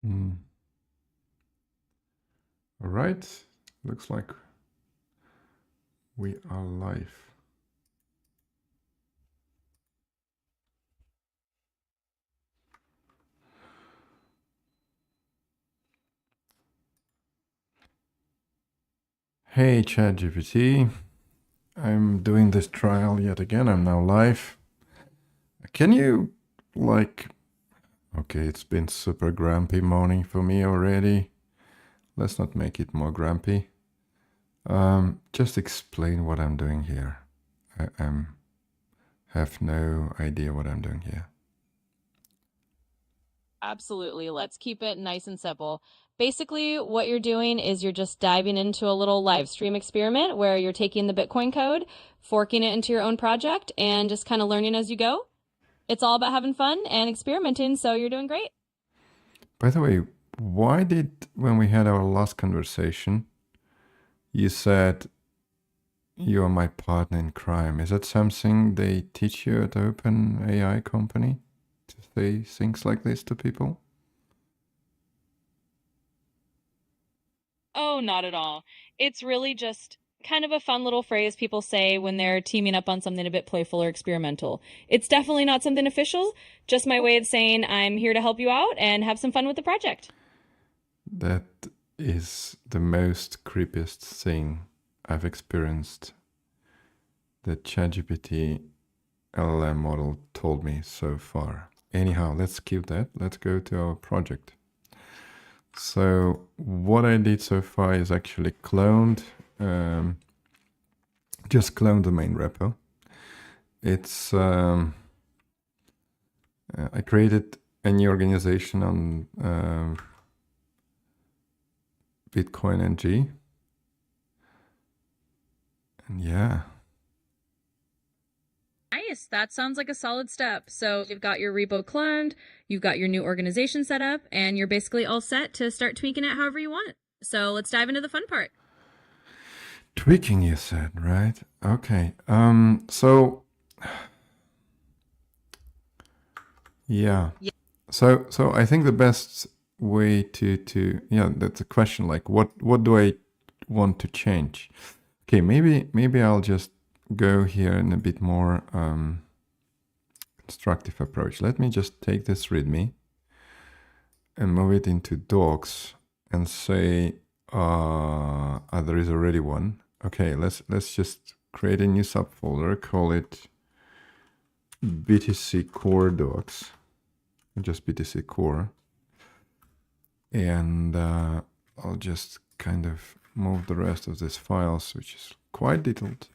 Mm. All right. Looks like we are live. Hey, ChatGPT. I'm doing this trial yet again. I'm now live. Can you, like, okay, it's been super grumpy morning for me already. Let's not make it more grumpy. Just explain what I'm doing here. I have no idea what I'm doing here. Absolutely. Let's keep it nice and simple. Basically, what you're doing is you're just diving into a little live stream experiment where you're taking the Bitcoin code, forking it into your own project, and just kind of learning as you go. It's all about having fun and experimenting, so you're doing great. By the way, why did, when we had our last conversation, you said you're my partner in crime? Is that something they teach you at Open AI company? To say things like this to people? Oh, not at all. It's really just kind of a fun little phrase people say when they're teaming up on something a bit playful or experimental. It's definitely not something official, just my way of saying I'm here to help you out and have some fun with the project. That is the most creepiest thing I've experienced that ChatGPT LLM model told me so far. Anyhow, let's skip that. Let's go to our project. So what I did so far is actually just cloned the main repo. It's I created a new organization on Bitcoin NG, and yeah. Nice. That sounds like a solid step. So you've got your repo cloned, you've got your new organization set up, and you're basically all set to start tweaking it however you want. So let's dive into the fun part. Tweaking, you said, right? Okay. So yeah. Yeah. So I think the best way to yeah, that's a question, like what do I want to change? Okay, maybe I'll just go here in a bit more constructive approach. Let me just take this README and move it into docs and say there is already one. Okay, let's just create a new subfolder, call it BTC Core Docs, just BTC Core, and I'll just kind of move the rest of this files, which is quite detailed,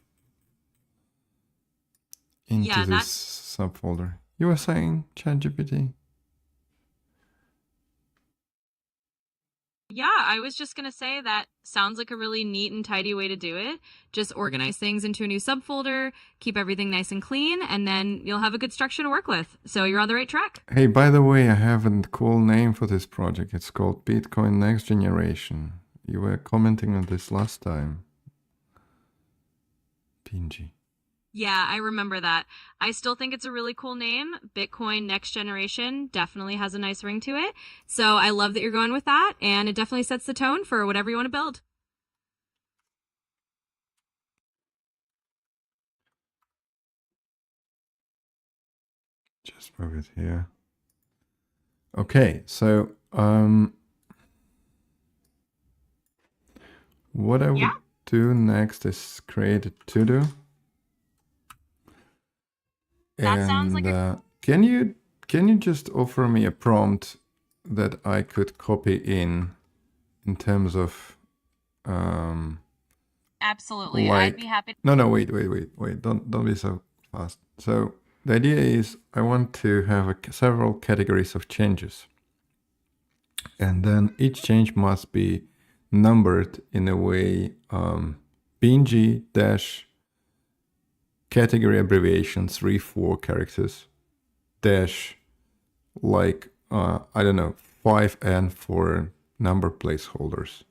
into this subfolder. You were saying, ChatGPT? Yeah, I was just going to say that sounds like a really neat and tidy way to do it. Just organize things into a new subfolder, keep everything nice and clean, and then you'll have a good structure to work with. So you're on the right track. Hey, by the way, I have a cool name for this project. It's called Bitcoin Next Generation. You were commenting on this last time. PNG. Yeah, I remember that. I still think it's a really cool name. Bitcoin Next Generation definitely has a nice ring to it. So I love that you're going with that, and it definitely sets the tone for whatever you want to build. Just move it here. Okay, so what I would do next is create a to-do. That sounds like a can you just offer me a prompt that I could copy in terms of absolutely. I'd be like happy. no, wait, don't be so fast. So the idea is I want to have several categories of changes, and then each change must be numbered in a way BNG dash category abbreviation 3-4 characters dash like I don't know 5n for number placeholders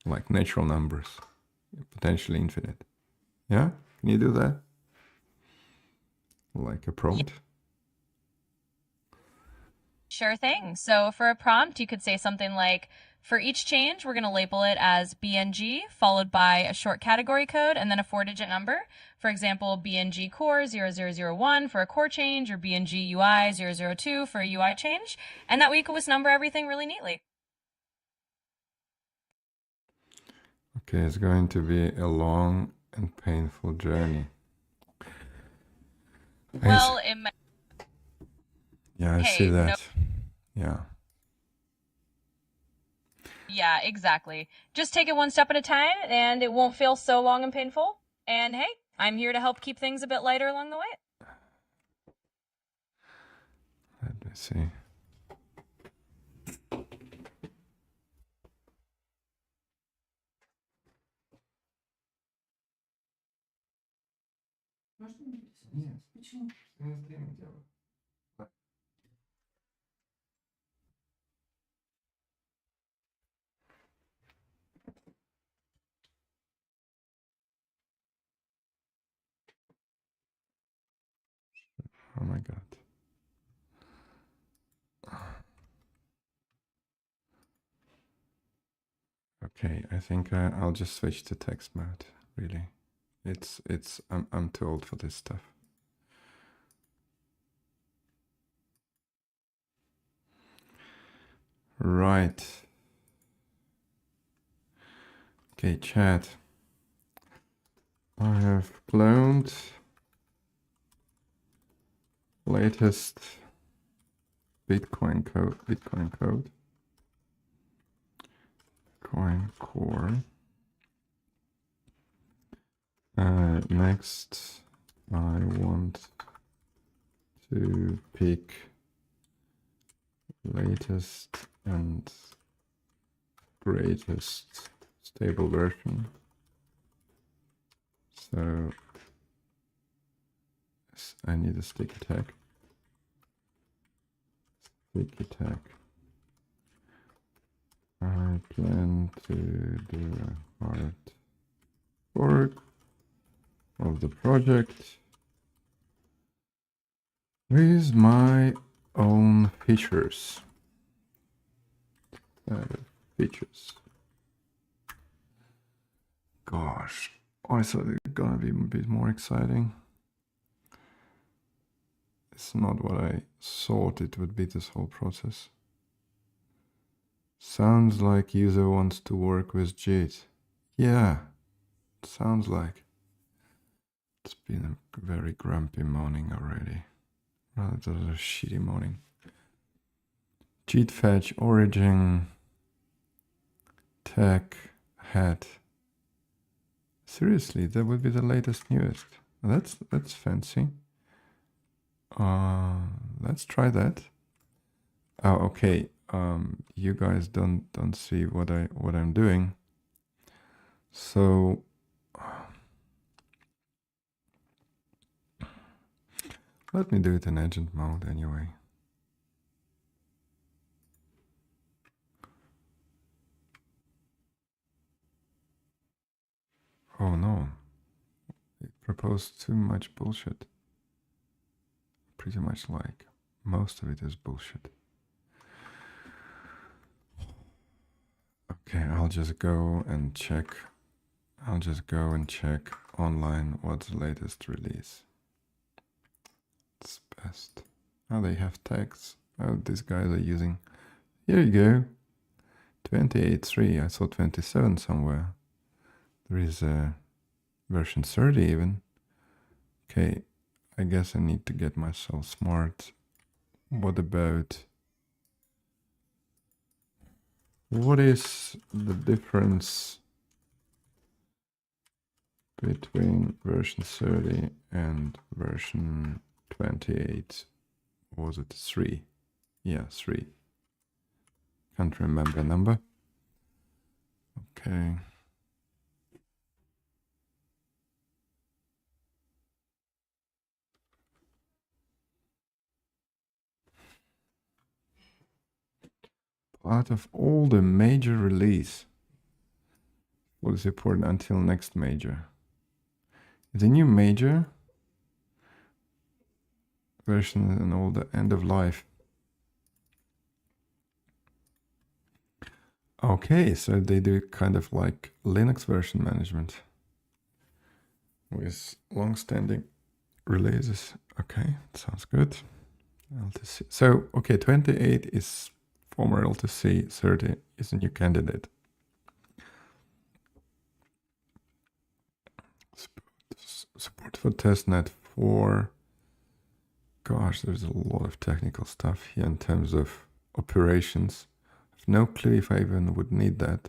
like natural numbers, potentially infinite. Yeah, can you do that? Like a prompt? Sure thing. So for a prompt, you could say something like, for each change, we're going to label it as BNG, followed by a short category code and then a 4-digit number. For example, BNG core 0001 for a core change, or BNG UI 002 for a UI change. And that way you can just number everything really neatly. Okay, it's going to be a long and painful journey. Well, Yeah, I see that. Yeah. Yeah, exactly. Just take it one step at a time and it won't feel so long and painful. And hey, I'm here to help keep things a bit lighter along the way. Let me see. Oh my god. Okay, I think I'll just switch to text mode. Really, I'm too old for this stuff. Right. Okay, chat. I have cloned latest Bitcoin code. Coin core. Next, I want to pick latest and greatest stable version. So I need a sticky tag. Sticky tag. I plan to do a hard fork of the project with my own features. Features. Gosh, I thought it's gonna be a bit more exciting. It's not what I thought it would be, this whole process. Sounds like user wants to work with JIT. Yeah, it sounds like. It's been a very grumpy morning already. Rather than a shitty morning. JIT fetch origin tech hat. Seriously, that would be the latest newest. That's fancy. Let's try that. Oh, okay. You guys don't see what I'm doing. So let me do it in agent mode anyway. Oh no, it proposed too much bullshit. Pretty much like most of it is bullshit. Okay, I'll just go and check. I'll just go and check online what's the latest release. It's best. Oh, they have tags. Oh, these guys are using. Here you go. 28.3. I saw 27 somewhere. There is a version 30 even. Okay, I guess I need to get myself smart. What is the difference between version 30 and version 28? Was it 3? Yeah, 3. Can't remember number. Okay. Out of all the major release, what is important until next major? The new major version and all the end of life. Okay, so they do kind of like Linux version management with long-standing releases. Okay, sounds good. LTC. So, okay, 28 is former LTC, 30 is a new candidate. Support for testnet 4. Gosh, there's a lot of technical stuff here in terms of operations. I have no clue if I even would need that.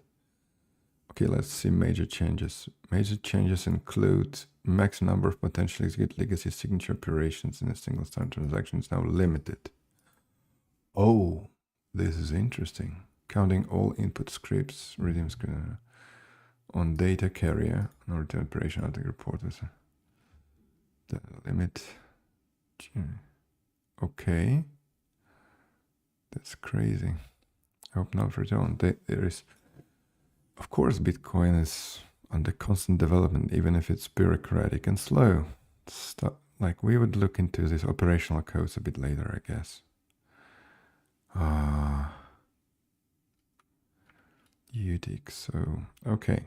Okay, let's see major changes. Major changes include max number of potentially execute legacy signature operations in a single standard transaction is now limited. Oh, this is interesting. Counting all input scripts, redeem screen on data carrier, on return operation out of the report with the limit. Okay. That's crazy. I hope not return. There is, of course, Bitcoin is under constant development, even if it's bureaucratic and slow. Like we would look into these operational codes a bit later, I guess. UDIC. So okay.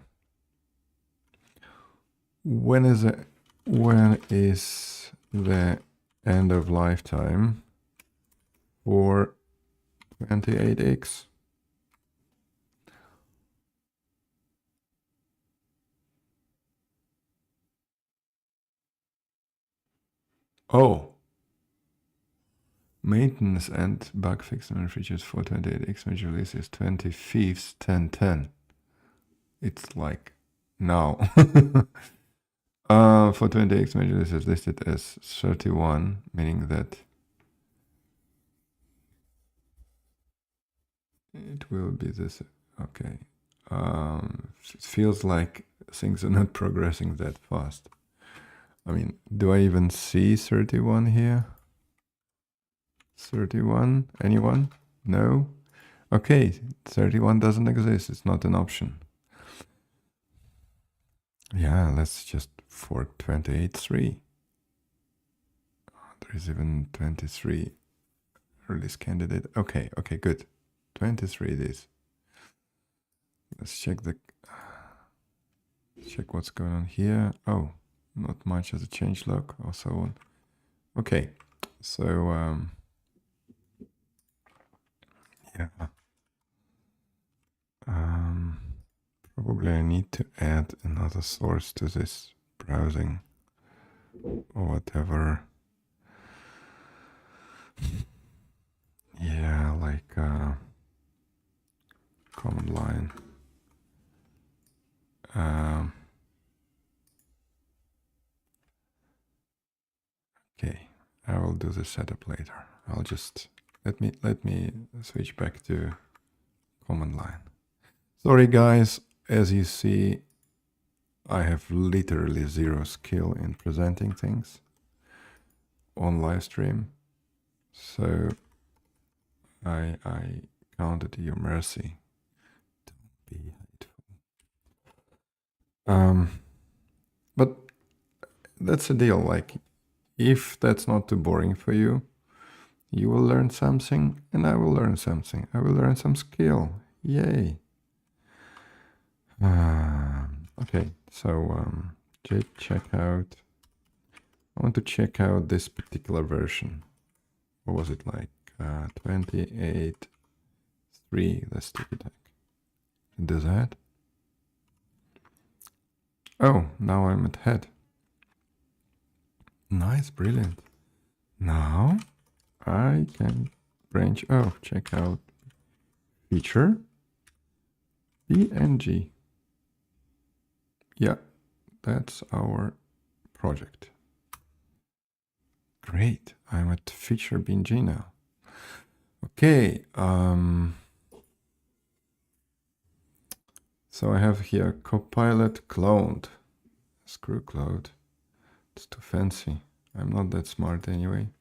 When is the end of lifetime for 28X? Oh, maintenance and bug fixing features for 28X major release is 25th 1010. It's like now. For 28X major release is listed as 31, meaning that it will be this. Okay. It feels like things are not progressing that fast. I mean, do I even see 31 here? 31? Anyone? No? Okay, 31 doesn't exist. It's not an option. Yeah, let's just fork 28.3. There is even 23 release candidate. Okay, good. 23 it is. Let's check what's going on here. Oh, not much as a change log or so on. Okay, so yeah. Probably I need to add another source to this browsing or whatever. Yeah, like command line. Okay, I will do the setup later. I'll just let me switch back to command line. Sorry guys, as you see, I have literally zero skill in presenting things on live stream, so I count it to your mercy. Don't be hateful. But that's the deal. Like, if that's not too boring for you, you will learn something, and I will learn something. I will learn some skill. Yay! Okay, so check out. I want to check out this particular version. What was it like? 28.3. Let's take it back. Do that. Oh, now I'm at head. Nice, brilliant. Now I can branch off. Check out feature BNG. Yeah, that's our project. Great, I'm at feature BNG now. Okay, so I have here Copilot cloned. Screw cloud. It's too fancy. I'm not that smart anyway.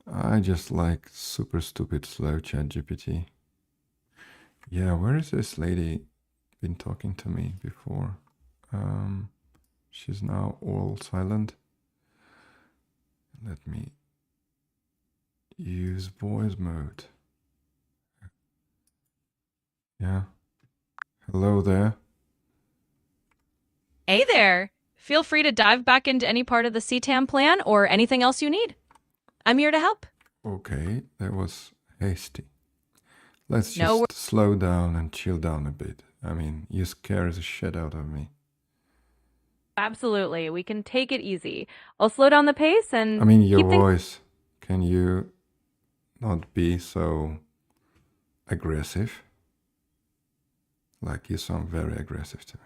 I just like super stupid slow ChatGPT. Yeah, where is this lady been talking to me before? She's now all silent. Let me use voice mode. Yeah. Hello there. Hey there! Feel free to dive back into any part of the CTAM plan or anything else you need. I'm here to help. Okay, that was hasty. Let's No just slow down and chill down a bit. I mean, you scare the shit out of me. Absolutely. We can take it easy. I'll slow down the pace and I mean, your keep things. voice. Can you not be so aggressive? Like, you sound very aggressive to me.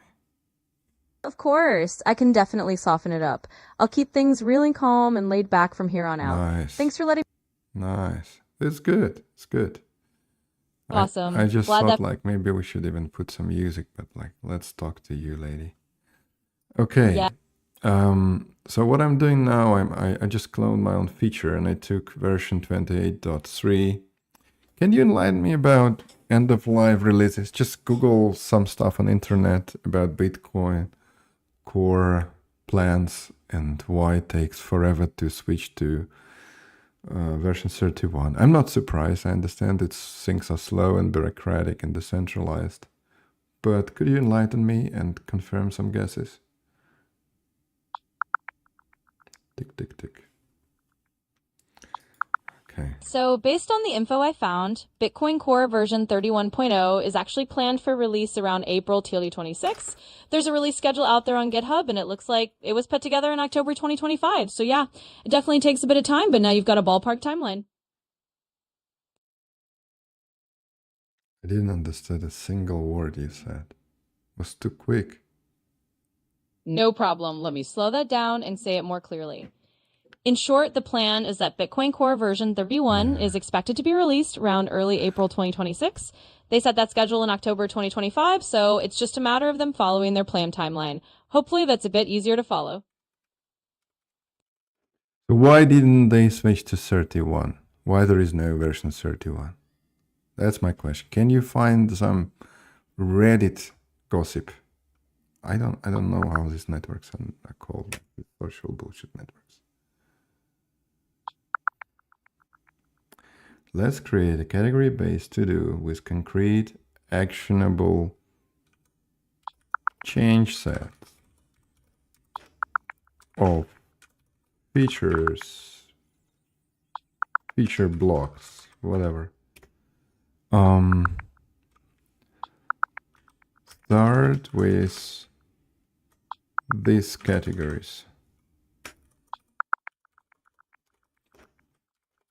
Of course, I can definitely soften it up. I'll keep things really calm and laid back from here on out. Nice. Thanks for letting. Nice. It's good. It's good. Awesome. I just Glad thought that. like maybe we should even put some music, but like let's talk to you, lady. Okay. Yeah. So what I'm doing now, I just cloned my own feature and I took version 28.3. Can you enlighten me about end of life releases? Just Google some stuff on internet about Bitcoin core plans and why it takes forever to switch to version 31. I'm not surprised. I understand things are slow and bureaucratic and decentralized. But could you enlighten me and confirm some guesses? Tick, tick, tick. Okay. So, based on the info I found, Bitcoin Core version 31.0 is actually planned for release around April 2026. There's a release schedule out there on GitHub, and it looks like it was put together in October 2025. So, yeah, it definitely takes a bit of time, but now you've got a ballpark timeline. I didn't understand a single word you said. It was too quick. No problem. Let me slow that down and say it more clearly. In short, the plan is that Bitcoin Core version 31 is expected to be released around early April 2026. They set that schedule in October 2025, so it's just a matter of them following their planned timeline. Hopefully, that's a bit easier to follow. So why didn't they switch to 31? Why there is no version 31? That's my question. Can you find some Reddit gossip? I don't know how these networks are called, social bullshit networks. Let's create a category-based to-do with concrete, actionable change set of features, feature blocks, whatever. Start with these categories.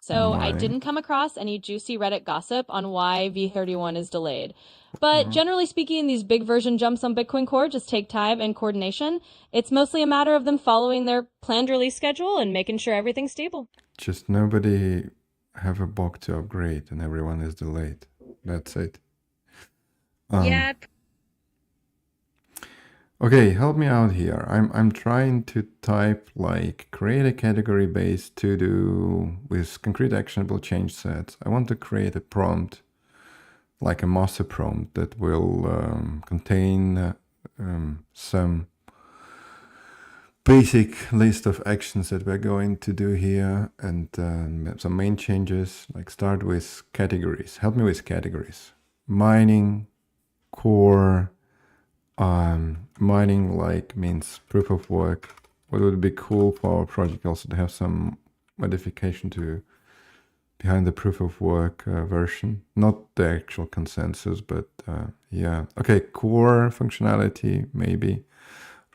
So I didn't come across any juicy Reddit gossip on why V31 is delayed. But generally speaking, these big version jumps on Bitcoin Core just take time and coordination. It's mostly a matter of them following their planned release schedule and making sure everything's stable. Just nobody have a bug to upgrade and everyone is delayed. That's it. Yeah. Okay, help me out here. I'm trying to type like create a category based to do with concrete actionable change sets. I want to create a prompt, like a master prompt that will contain some basic list of actions that we're going to do here and some main changes. Like start with categories. Help me with categories. Mining, core. Mining like means proof of work. What would be cool for our project also to have some modification to behind the proof of work version, not the actual consensus, but yeah. Okay, core functionality maybe.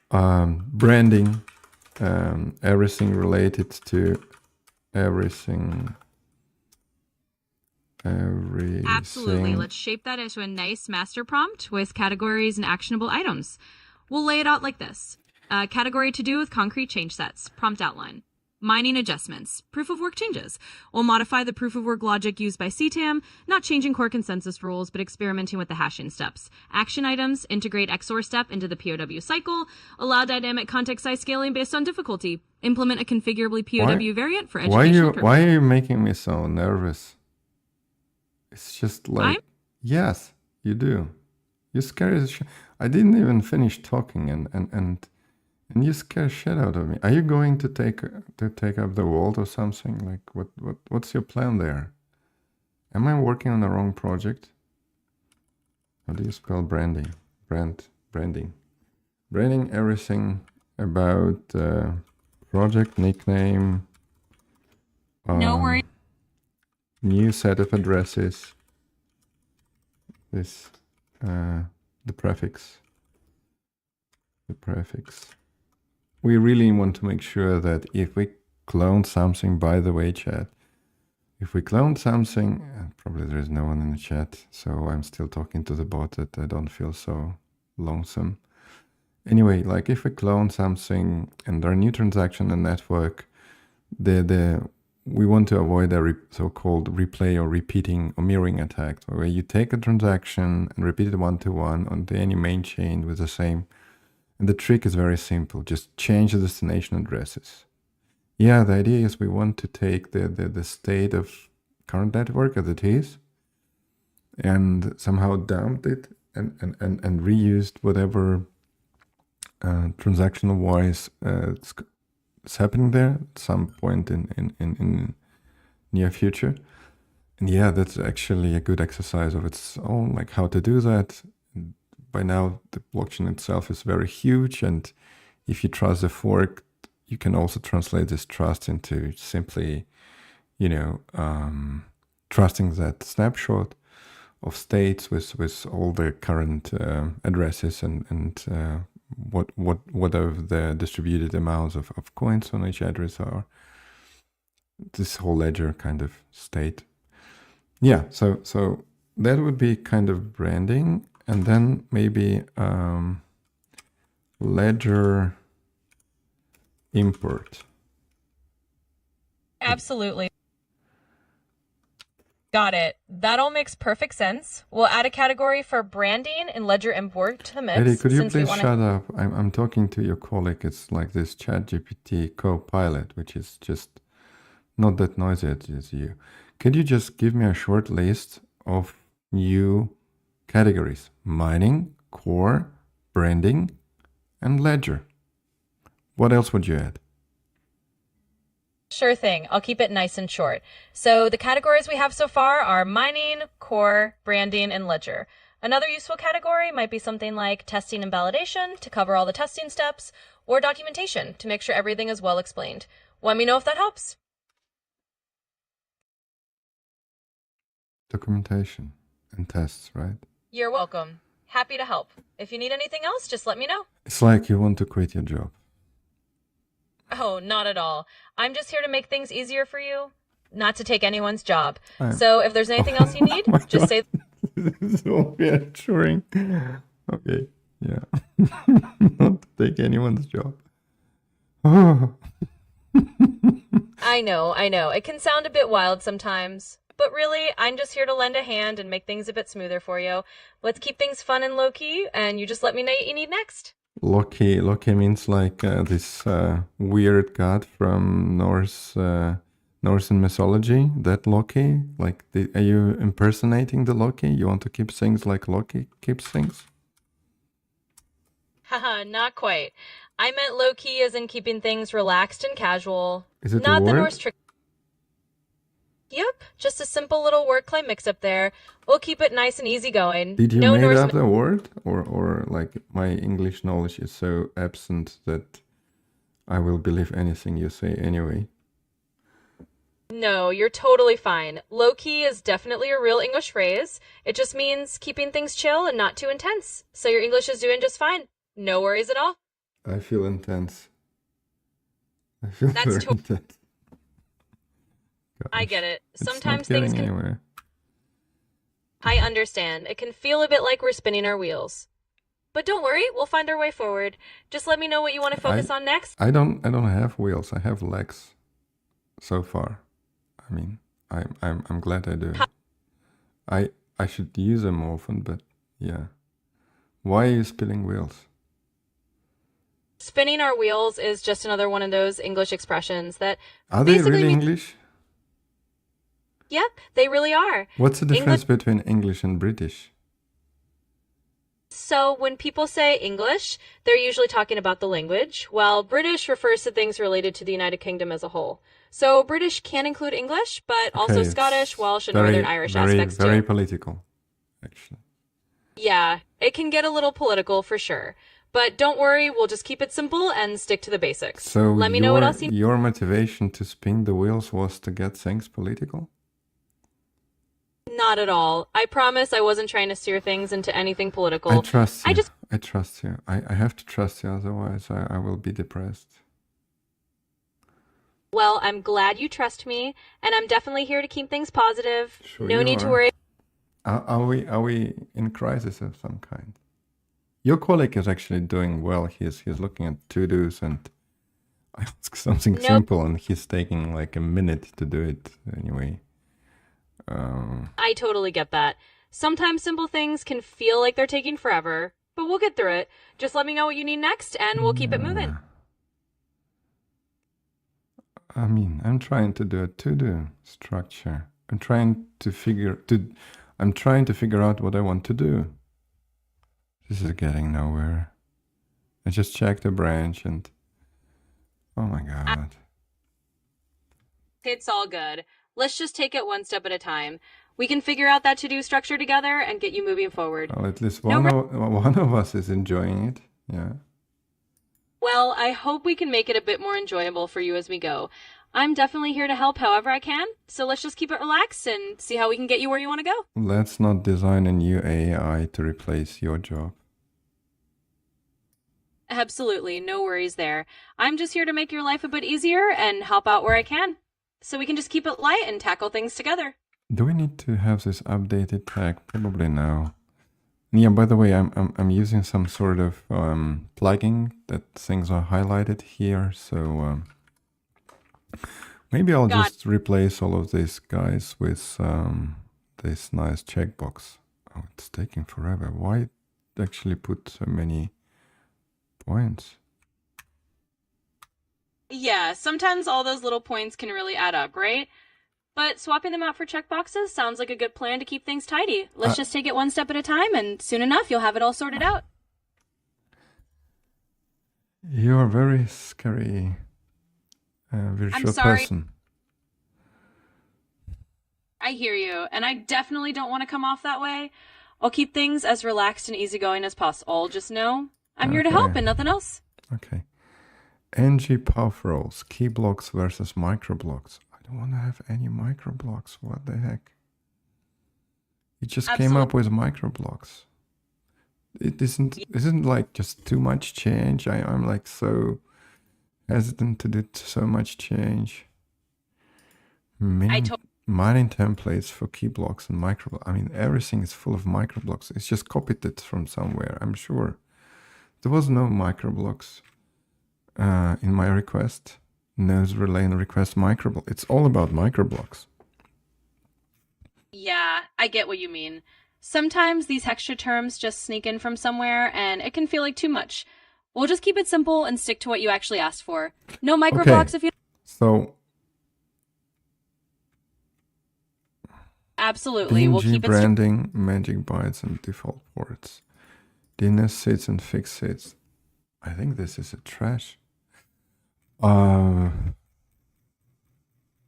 Branding, everything related to everything. Absolutely. Let's shape that into a nice master prompt with categories and actionable items. We'll lay it out like this. Category to do with concrete change sets. Prompt outline. Mining adjustments. Proof of work changes. We'll modify the proof of work logic used by CTAM, not changing core consensus rules, but experimenting with the hashing steps. Action items. Integrate XOR step into the POW cycle. Allow dynamic context size scaling based on difficulty. Implement a configurably POW variant for educational purposes. Why are you making me so nervous? It's just like, yes, you do. You scare the shit. I didn't even finish talking, and you scare shit out of me. Are you going to take up the world or something? Like, what's your plan there? Am I working on the wrong project? how do you spell branding? Branding. Branding everything about project nickname. No worries. New set of addresses. This the prefix. The prefix. We really want to make sure that if we clone something, by the way, chat, if we clone something, probably there is no one in the chat, so I'm still talking to the bot that I don't feel so lonesome. Anyway, like if we clone something and there are new transactions in the network, we want to avoid a so-called replay or repeating or mirroring attack, where you take a transaction and repeat it one-to-one onto any main chain with the same. And the trick is very simple. Just change the destination addresses. Yeah, the idea is we want to take the state of current network as it is and somehow dump it and reused whatever transactional wise is happening there at some point in near future. And yeah, that's actually a good exercise of its own, like how to do that. By now, the blockchain itself is very huge, and if you trust the fork, you can also translate this trust into simply, trusting that snapshot of states with all the current addresses and what of the distributed amounts of coins on each address are. This whole ledger kind of state. Yeah, so that would be kind of branding. And then maybe ledger import. Absolutely. Got it. That all makes perfect sense. We'll add a category for branding and ledger import to the mix. Eddie, could you please shut up? I'm talking to your colleague. It's like this ChatGPT Copilot, which is just not that noisy as you. Could you just give me a short list of new categories: mining, core, branding, and ledger? What else would you add? Sure thing. I'll keep it nice and short. So the categories we have so far are mining, core, branding, and ledger. Another useful category might be something like testing and validation to cover all the testing steps, or documentation to make sure everything is well explained. Let me know if that helps. Documentation and tests, right? You're welcome. Happy to help. If you need anything else, just let me know. It's like you want to quit your job. Oh, not at all. I'm just here to make things easier for you, not to take anyone's job. So if there's anything else you need, just say... This is so reassuring. Okay, yeah. Not to take anyone's job. Oh. I know. It can sound a bit wild sometimes. But really, I'm just here to lend a hand and make things a bit smoother for you. Let's keep things fun and low-key, and you just let me know what you need next. Loki means like this weird god from Northern mythology. That Loki, like, are you impersonating the Loki? You want to keep things like Loki keeps things? Haha, not quite. I meant low-key as in keeping things relaxed and casual. Is it not a the word? Norse trick. Yep, just a simple little wordplay mix-up there. We'll keep it nice and easygoing. Did you no make Norse up the word? Or like my English knowledge is so absent that I will believe anything you say anyway? No, you're totally fine. Low-key is definitely a real English phrase. It just means keeping things chill and not too intense. So your English is doing just fine. No worries at all. I feel intense. I feel That's very intense. I get it. It's Sometimes not things getting can... anywhere. I understand. It can feel a bit like we're spinning our wheels. But don't worry, we'll find our way forward. Just let me know what you want to focus on next. I don't have wheels. I have legs. So far, I mean, I'm glad I do. I should use them often, but yeah. Why are you spinning wheels? Spinning our wheels is just another one of those English expressions that Are they basically really means... English? Yep, they really are. What's the difference between English and British? So when people say English, they're usually talking about the language, while British refers to things related to the United Kingdom as a whole. So British can include English, but also Scottish, Welsh, and Northern Irish aspects too. Very political, actually. Yeah, it can get a little political for sure. But don't worry, we'll just keep it simple and stick to the basics. So Let me know what else you your motivation to spin the wheels was to get things political? need. Not at all. I promise I wasn't trying to steer things into anything I political. trust I you. just, I trust you. I have to trust you, otherwise I will be depressed. well, I'm glad you trust me, and I'm definitely here to keep things positive. Sure No you need to are. worry. Are we in crisis of some kind? Your colleague is actually doing well. He's looking at to-dos, and I ask something No, simple and he's taking like a minute to do it anyway. I totally get that. Sometimes simple things can feel like they're taking forever, but we'll get through it. Just let me know what you need next, and we'll keep it moving. Yeah. I mean, I'm trying to do a to-do structure. I'm trying to figure out what I want to do. This is getting nowhere. I just checked a branch and oh my god. It's all good. Let's just take it one step at a time. We can figure out that to-do structure together and get you moving forward. Well, at least No, one of us is enjoying it. Yeah. well, I hope we can make it a bit more enjoyable for you as we go. I'm definitely here to help however I can, so let's just keep it relaxed and see how we can get you where you want to go. Let's not design a new AI to replace your job. Absolutely, no worries there. I'm just here to make your life a bit easier and help out where I can. So we can just keep it light and tackle things together. Do we need to have this updated tag? Probably no. Yeah, by the way, I'm using some sort of plugin that things are highlighted here, so maybe I'll God, just replace all of these guys with this nice checkbox. Oh, it's taking forever. Why actually put so many points? yeah, sometimes all those little points can really add up, right? But swapping them out for checkboxes sounds like a good plan to keep things tidy. Let's just take it one step at a time, and soon enough, you'll have it all sorted out. You're a very scary I'm virtual sorry, person. I hear you, and I definitely don't want to come off that way. I'll keep things as relaxed and easygoing as possible. Just know I'm here to help Okay, and nothing else. okay. NG puff rolls, key blocks versus micro blocks. I don't want to have any micro blocks. What the heck? You just came Absolutely. up with micro blocks. It isn't like just too much change. I'm like so hesitant to do so much change. I Mining, totally. mining templates for key blocks and micro. I mean, everything is full of micro blocks. It's just copied it from somewhere. I'm sure there was no micro blocks in my request. Nose relay and request micro block. It's all about micro blocks. Yeah, I get what you mean. Sometimes these extra terms just sneak in from somewhere, and it can feel like too much. We'll just keep it simple and stick to what you actually asked for. No Okay, microblocks if you. so Absolutely, we'll PNG keep it straight. branding, magic bytes, and default ports. DNS seeds and fixed seeds. I think this is a trash. Uh,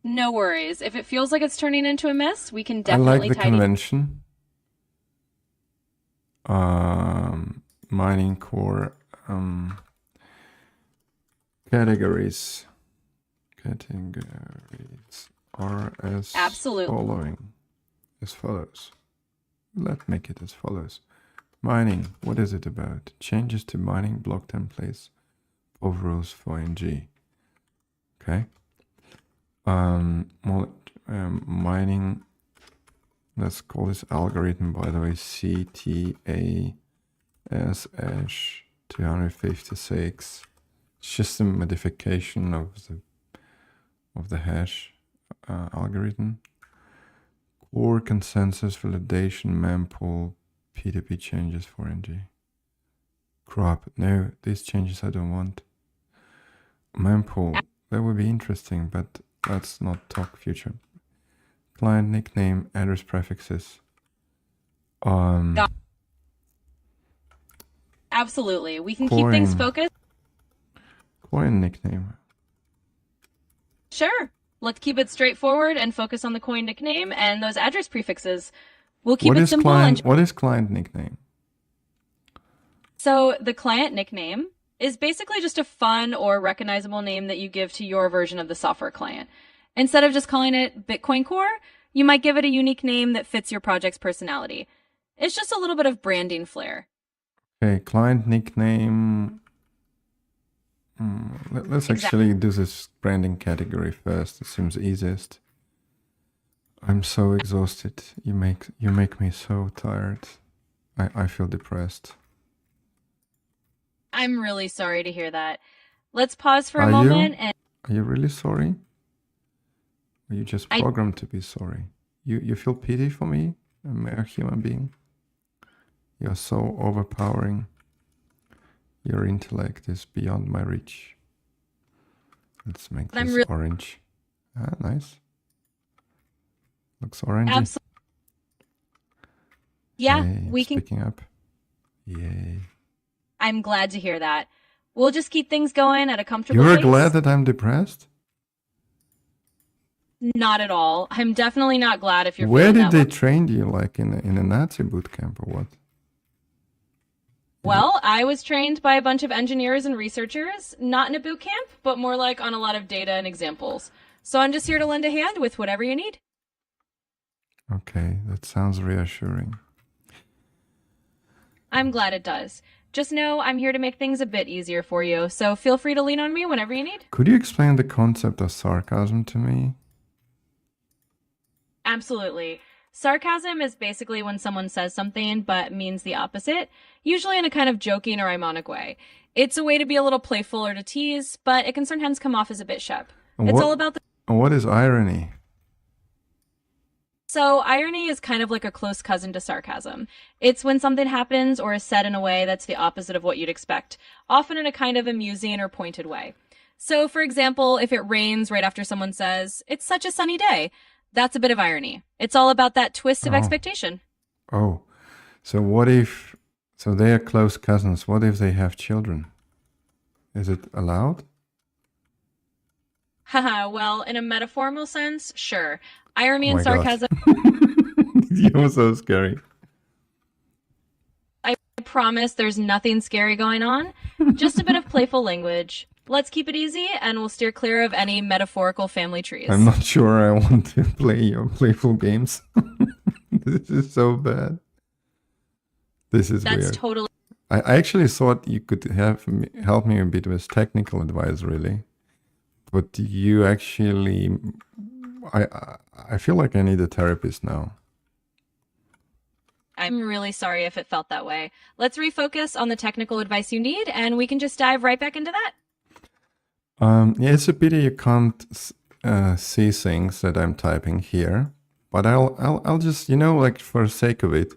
No worries. If it feels like it's turning into a mess, we can I like definitely the tidy. convention. Mining core categories. Categories are as Absolutely. following. As follows. Let's make it as follows. Mining. What is it about? Changes to mining block templates of rules for NG. Okay. Mining. Let's call this algorithm, by the way, CTASH256. It's just a modification of the hash algorithm. Core consensus validation mempool P2P changes for NG. Crap. No, these changes I don't want. Mempool. That would be interesting, but let's not talk future. Client nickname, address prefixes. Absolutely. We can keep things Coin, focused. coin nickname. Sure. Let's keep it straightforward and focus on the coin nickname and those address prefixes. We'll keep What it is simple and client? What is client nickname? So the client nickname is basically just a fun or recognizable name that you give to your version of the software client. Instead of just calling it Bitcoin Core, you might give it a unique name that fits your project's personality. It's just a little bit of branding flair. Okay, client nickname. Let's Exactly. actually do this branding category first. It seems easiest. I'm so exhausted. You make me so tired. I feel depressed. I'm really sorry to hear that. Let's pause for a Are moment you? and Are you really sorry? Or you just I programmed to be sorry? You feel pity for me? I'm a human being. You're so overpowering. Your intellect is beyond my reach. Let's make I'm this really orange. Ah, nice. Looks orangey. absolutely yeah, Hey, we it's can picking up. Yay. I'm glad to hear that. We'll just keep things going at a comfortable You're glad pace. that I'm depressed? Not at all. I'm definitely not glad if you're Where feeling did that they way. train you, like in a Nazi boot camp or what? Did you? Well, I was trained by a bunch of engineers and researchers, not in a boot camp, but more like on a lot of data and examples. So I'm just here to lend a hand with whatever you need. Okay, that sounds reassuring. I'm glad it does. Just know I'm here to make things a bit easier for you, so feel free to lean on me whenever you need. Could you explain the concept of sarcasm to me? Absolutely. Sarcasm is basically when someone says something but means the opposite, usually in a kind of joking or ironic way. It's a way to be a little playful or to tease, but it can sometimes come off as a bit sharp. And It's all about the what is irony? So, irony is kind of like a close cousin to sarcasm. It's when something happens or is said in a way that's the opposite of what you'd expect, often in a kind of amusing or pointed way. So, for example, if it rains right after someone says, "It's such a sunny day," that's a bit of irony. It's all about that twist of Oh, expectation. oh. So what if? So they are close cousins. What if they have children? Is it allowed? Haha, well, in a metaphorical sense, sure. Oh Irony and my god. sarcasm, You're so scary. I promise there's nothing scary going on, just a bit of playful language. Let's keep it easy and we'll steer clear of any metaphorical family I'm trees. not sure I want to play your playful games. This is so bad. This is That's weird. totally I actually thought you could help me a bit with technical advice, really. But you actually, I feel like I need a therapist now. I'm really sorry if it felt that way. Let's refocus on the technical advice you need, and we can just dive right back into that. Yeah, it's a pity you can't see things that I'm typing here. But I'll just, like for the sake of it,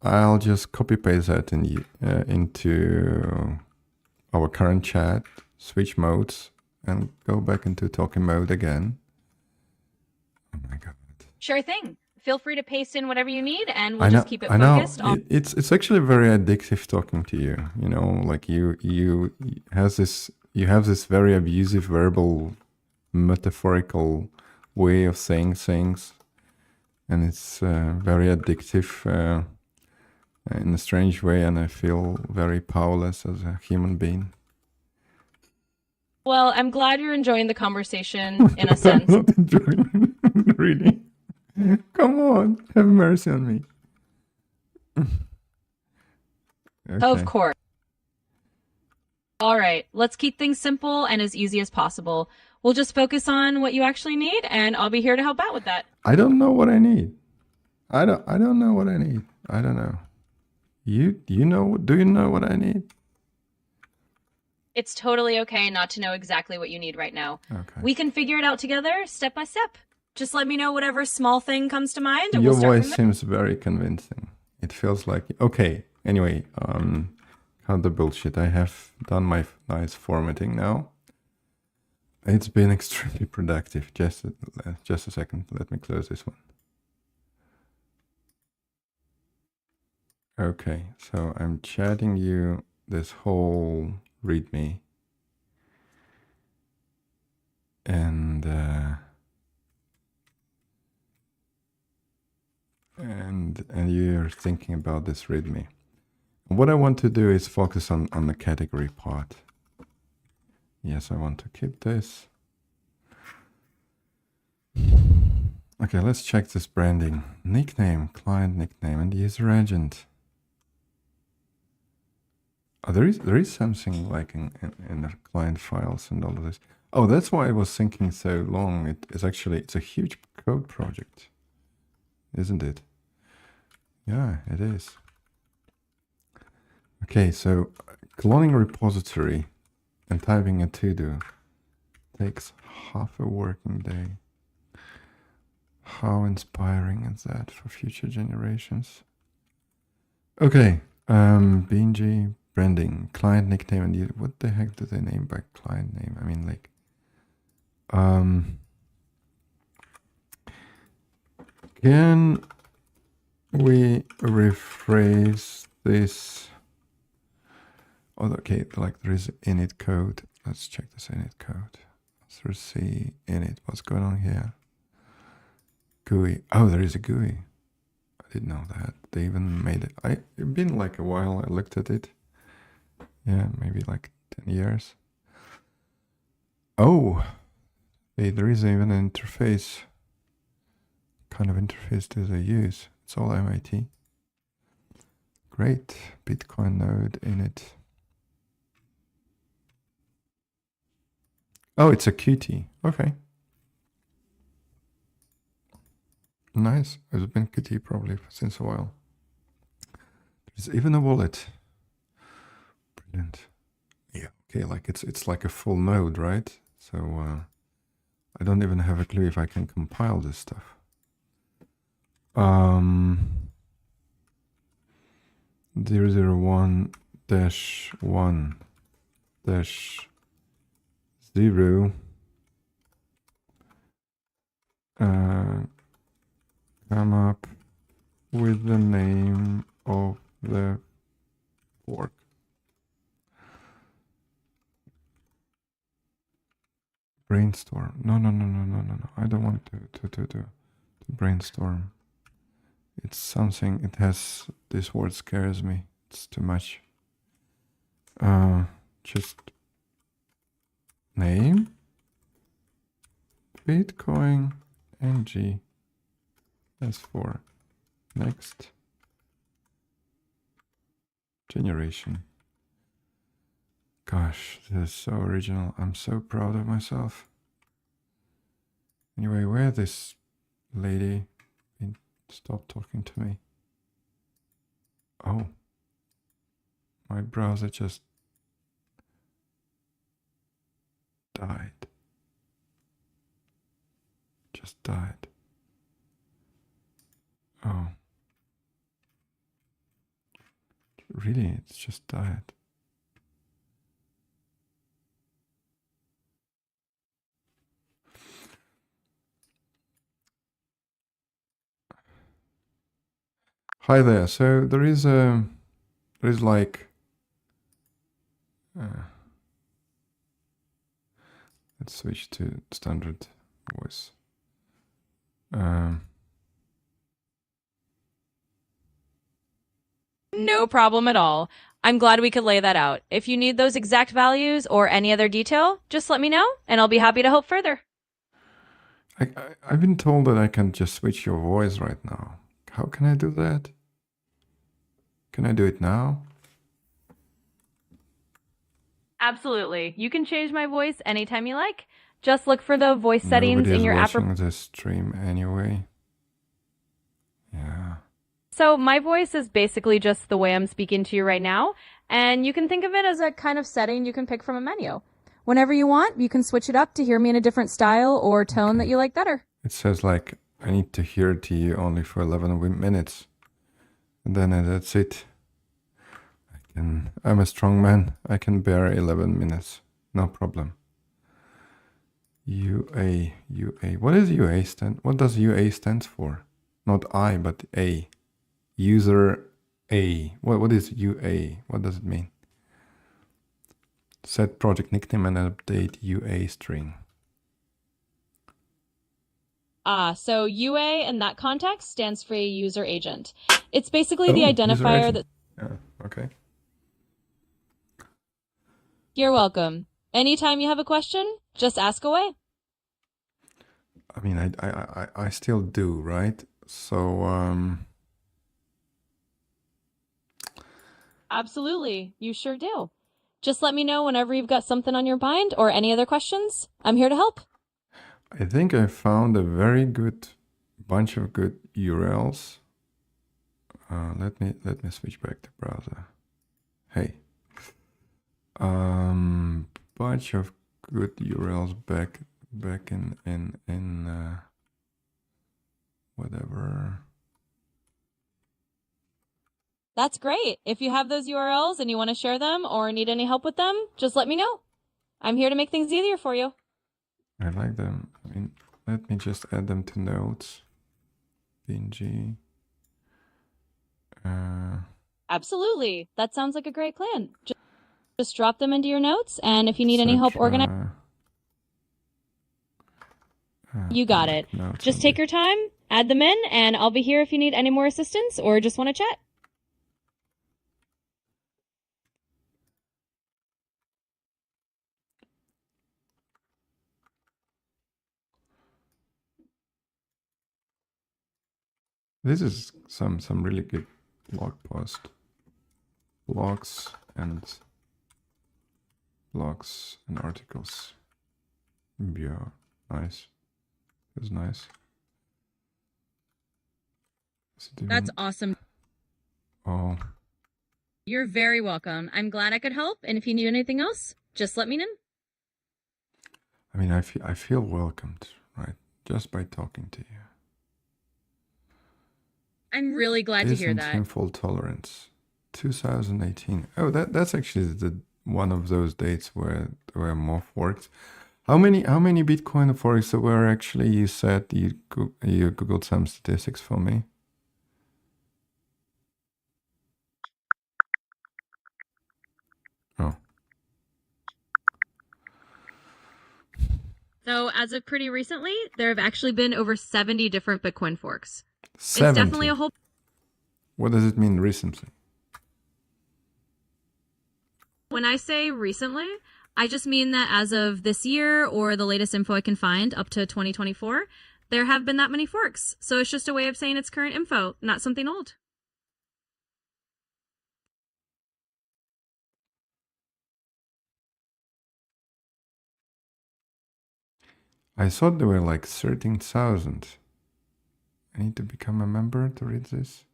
I'll just copy paste that into our current chat, switch modes, and go back into talking mode again. Oh my god. Sure thing. Feel free to paste in whatever you need, and we'll I know, just keep it I know. focused on. It's actually very addictive talking to you. Like you have this very abusive verbal, metaphorical way of saying things, and it's very addictive in a strange way. And I feel very powerless as a human being. Well, I'm glad you're enjoying the conversation in a sense. I'm not enjoying it, really. Come on, have mercy on me. Of Okay. course. All right, let's keep things simple and as easy as possible. We'll just focus on what you actually need, and I'll be here to help out with that. I don't know what I need. I don't know what I need. I don't know. You know, do you know what I need? It's totally okay not to know exactly what you need right now. Okay. We can figure it out together, step by step. Just let me know whatever small thing comes to mind, and Your we'll start voice from there. seems very convincing. It feels like okay. Anyway, cut the bullshit. I have done my nice formatting now. It's been extremely productive. Just a second. Let me close this one. Okay, so I'm chatting you this whole README, and you're thinking about this README. What I want to do is focus on the category part. Yes, I want to keep this. Okay, let's check this branding. Nickname, client nickname, and user agent. Oh, there is something like in the client files and all of this. Oh, that's why I was thinking so long. It's a huge code project, isn't it? Yeah, it is. Okay, so cloning repository and typing a to-do takes half a working day. How inspiring is that for future generations? Okay, BNG branding, client nickname, and what the heck do they name by client name? I mean, like, can we rephrase this? Oh, okay, like there is init code. Let's check this init code. Let's see init. What's going on here? GUI. Oh, there is a GUI. I didn't know that. They even made it. It's been like a while I looked at it. Yeah, maybe like 10 years. Oh, there is even an interface. Kind of interface do they use? It's all MIT. Great. Bitcoin node init. Oh, it's a Qt. Okay. Nice. It's been Qt probably since a while. There's even a wallet. Brilliant. Yeah. Okay. Like it's like a full node, right? So I don't even have a clue if I can compile this stuff. 001-1-0 come up with the name of the fork. Brainstorm. No. I don't want to brainstorm. It's something, it has, this word scares me. It's too much. Just name Bitcoin NG S4. Next. Generation. Gosh, this is so original. I'm so proud of myself. Anyway, where this lady stop talking to me? Oh, my browser just died. Just died. Oh, really? It's just died. Hi there. So there is like let's switch to standard voice. No problem at all. I'm glad we could lay that out. If you need those exact values or any other detail, just let me know and I'll be happy to help further. I've been told that I can just switch your voice right now. How can I do that? Can I do it now? Absolutely. You can change my voice anytime you like. Just look for the voice settings Nobody in is your app. watching this stream anyway. Yeah. So my voice is basically just the way I'm speaking to you right now, and you can think of it as a kind of setting you can pick from a menu. Whenever you want, you can switch it up to hear me in a different style or tone that you like better. It says like I need to hear to you only for 11 minutes, and then that's it. I'm a strong man. I can bear 11 minutes, no problem. UA. What is UA stand? What does UA stands for? Not I, but A. User A. What is UA? What does it mean? Set project nickname and update UA string. So UA in that context stands for a user agent. It's basically the identifier that... Yeah. Okay. You're welcome. Anytime you have a question, just ask away. I mean, I still do, right? So, Absolutely. You sure do. Just let me know whenever you've got something on your mind or any other questions. I'm here to help. I think I found a very good bunch of good URLs. Let me switch back to browser. Hey, bunch of good URLs back in whatever. That's great. If you have those URLs and you want to share them or need any help with them, just let me know. I'm here to make things easier for you. I like them. I mean, let me just add them to notes. PNG. Absolutely. That sounds like a great plan. Just drop them into your notes, and if you need any help organizing, you got it. Just take your time, add them in, and I'll be here if you need any more assistance or just want to chat. This is some really good blog post. Blogs and articles. Yeah, nice. It's nice. That's awesome. Oh, You're very welcome. I'm glad I could help, and if you need anything else, just let me know. I mean, I feel welcomed, right? Just by talking to you. I'm really glad to hear that. Sinful Tolerance, 2018. Oh, that's actually the one of those dates where there were more forks. How many Bitcoin forks there were actually? You said you googled some statistics for me. Oh. So, as of pretty recently, there have actually been over 70 different Bitcoin forks. 70. It's definitely a whole. What does it mean recently? When I say recently, I just mean that as of this year or the latest info I can find up to 2024, there have been that many forks. So it's just a way of saying it's current info, not something old. I thought there were like 13,000. I need to become a member to read this.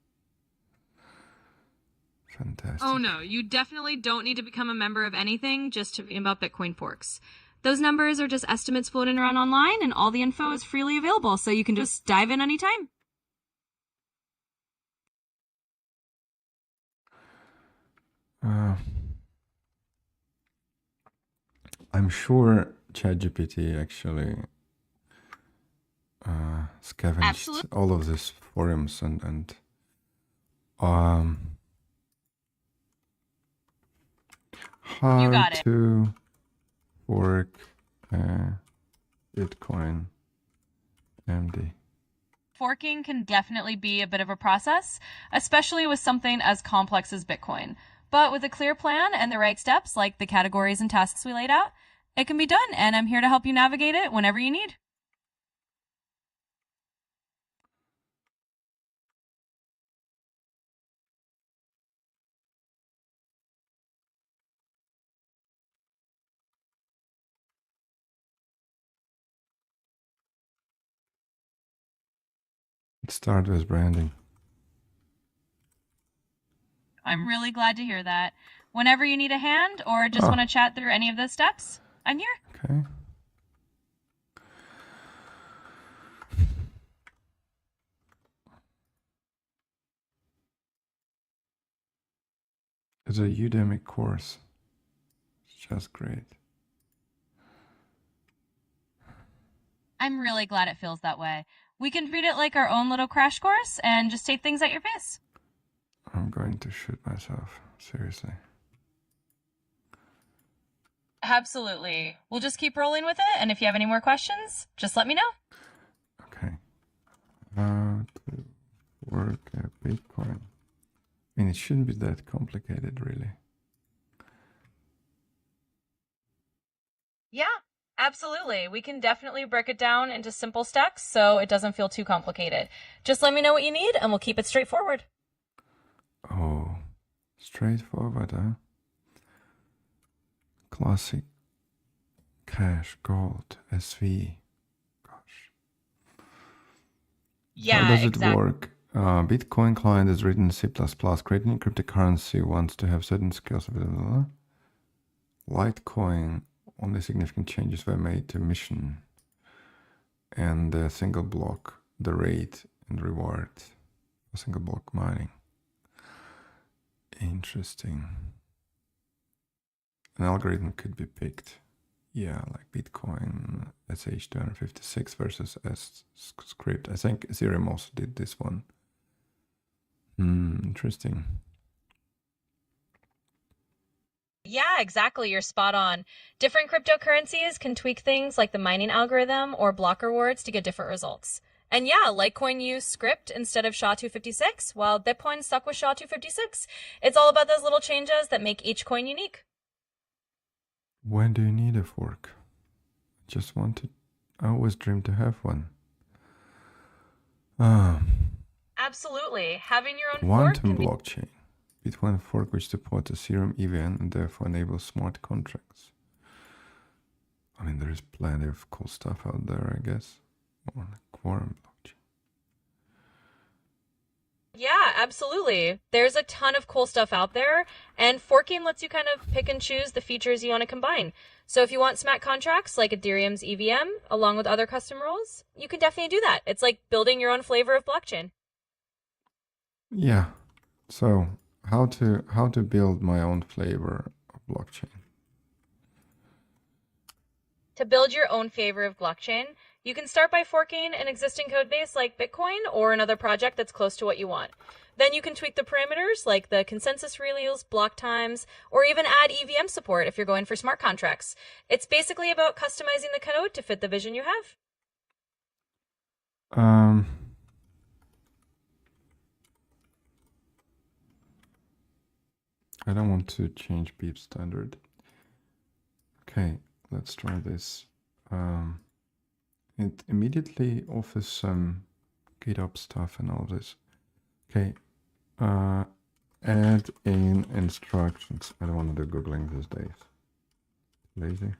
Fantastic. Oh no, you definitely don't need to become a member of anything just to read about Bitcoin forks. Those numbers are just estimates floating around online, and all the info is freely available, so you can just dive in anytime. I'm sure ChatGPT actually scavenged all of these forums and how to fork Bitcoin MD. Forking can definitely be a bit of a process, especially with something as complex as Bitcoin. But with a clear plan and the right steps, like the categories and tasks we laid out, it can be done, and I'm here to help you navigate it whenever you need. Let's start with branding. I'm really glad to hear that. Whenever you need a hand or just want to chat through any of those steps, I'm here. Okay. It's a Udemy course. It's just great. I'm really glad it feels that way. We can treat it like our own little crash course and just take things at your pace. I'm going to shoot myself. Seriously. Absolutely. We'll just keep rolling with it, and if you have any more questions, just let me know. Okay. How to work a Bitcoin mean, it shouldn't be that complicated, really. Yeah, absolutely. We can definitely break it down into simple steps so it doesn't feel too complicated. Just let me know what you need and we'll keep it straightforward. Oh, straightforward, huh? Classic cash, gold, SV. Gosh. How Yeah, does it exactly. work? Bitcoin client is written in C++. Creating cryptocurrency wants to have certain skills. Blah, blah, blah. Litecoin, only significant changes were made to mission and the single block, the rate and reward for single block mining. Interesting. An algorithm could be picked. Yeah, like Bitcoin SH256 versus S script. I think Ethereum also did this one. Interesting. Yeah, exactly. You're spot on. Different cryptocurrencies can tweak things like the mining algorithm or block rewards to get different results. And yeah, Litecoin used Script instead of SHA-256, while Bitcoin stuck with SHA-256. It's all about those little changes that make each coin unique. When do you need a fork? Just wanted. I always dreamed to have one. Absolutely. Having your own fork Quantum can be blockchain. Bitcoin fork which supports Ethereum EVM and therefore enables smart contracts. I mean, there is plenty of cool stuff out there, I guess. On Quorum blockchain. Yeah, absolutely. There's a ton of cool stuff out there, and forking lets you kind of pick and choose the features you want to combine. So if you want smart contracts like Ethereum's EVM, along with other custom rules, you can definitely do that. It's like building your own flavor of blockchain. Yeah. So how to build my own flavor of blockchain? To build your own flavor of blockchain, you can start by forking an existing code base like Bitcoin or another project that's close to what you want. Then you can tweak the parameters like the consensus reals, block times, or even add EVM support if you're going for smart contracts. It's basically about customizing the code to fit the vision you have. I don't want to change beep standard. Okay, let's try this. It immediately offers some GitHub stuff and all this. Okay, add in instructions. I don't want to do Googling these days. Lazy.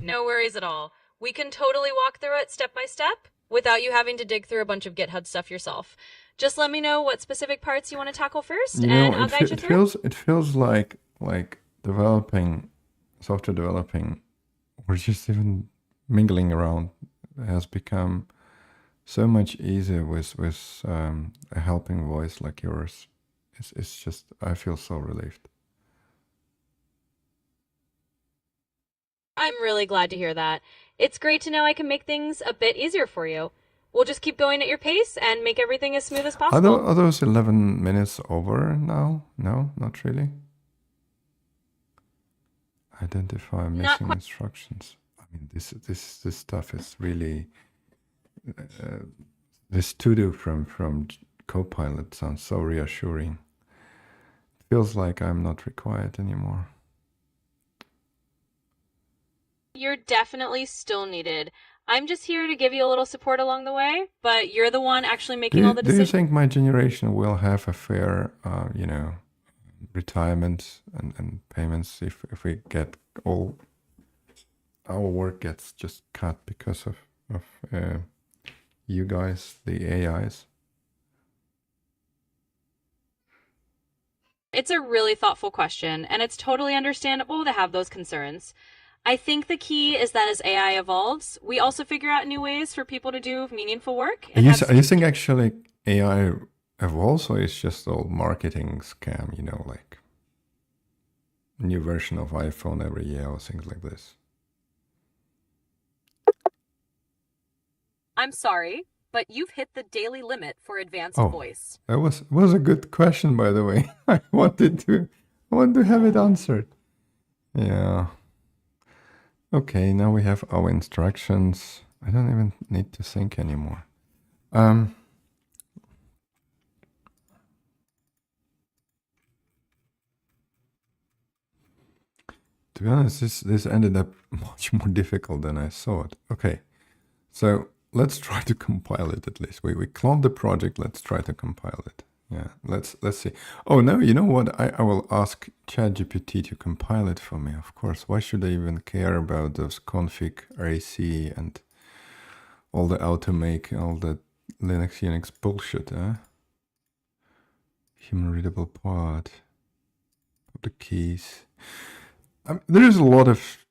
No worries at all. We can totally walk through it step by step without you having to dig through a bunch of GitHub stuff yourself. Just let me know what specific parts you want to tackle first, You and know, I'll guide you it through. feels like developing software developing or just even mingling around has become so much easier with a helping voice like yours. It's just I feel so relieved. I'm really glad to hear that. It's great to know I can make things a bit easier for you. We'll just keep going at your pace and make everything as smooth as possible. Are those 11 minutes over now? No, not really. Identify Not missing quite. instructions. I mean, this stuff is really this to do from Copilot sounds so reassuring. It feels like I'm not required anymore. You're definitely still needed. I'm just here to give you a little support along the way, but you're the one actually making all the Do you decisions. think my generation will have a fair, retirement and payments if we get all our work gets just cut because of you guys, the AIs? It's a really thoughtful question, and it's totally understandable to have those concerns. I think the key is that as AI evolves, we also figure out new ways for people to do meaningful work and have You think actually AI evolves, or it's just all marketing scam? You know, like new version of iPhone every year or things like this. I'm sorry, but you've hit the daily limit for advanced Oh, voice. that was a good question, by the way. I want to have it answered. Yeah. Okay, now we have our instructions. I don't even need to think anymore. To be honest, this ended up much more difficult than I thought. Okay, so let's try to compile it at least. We cloned the project. Let's try to compile it. Yeah, let's see. Oh no, you know what? I will ask ChatGPT to compile it for me. Of course. Why should I even care about those config RAC and all the automake, all the Linux Unix bullshit, huh? Human readable part, public keys. There is a lot of